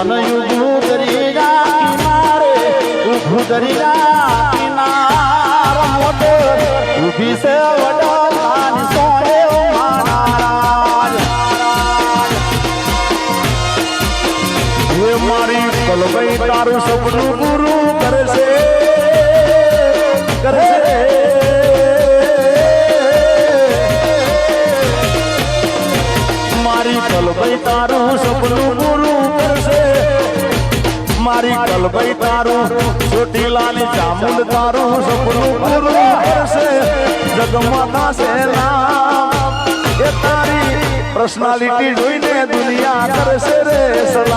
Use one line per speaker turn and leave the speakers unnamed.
યુગું દરિયા કિનારે ઉભું દરિયા કિનાર મોટો ઉભી છે વડલાની સોને મહારાજ હે મારી કલભાઈ તારું સપનું પૂરું કરશે મારી કલભાઈ તારું સપનું પૂરું કરશે મારી કલભાઈ તારું ચોટીલાની ચામુંડ તારું સપનું પૂરું કરશે જગમાતા છે નામ એ તારી પર્સનાલિટી જોઈને દુનિયા કરશે રે સલામ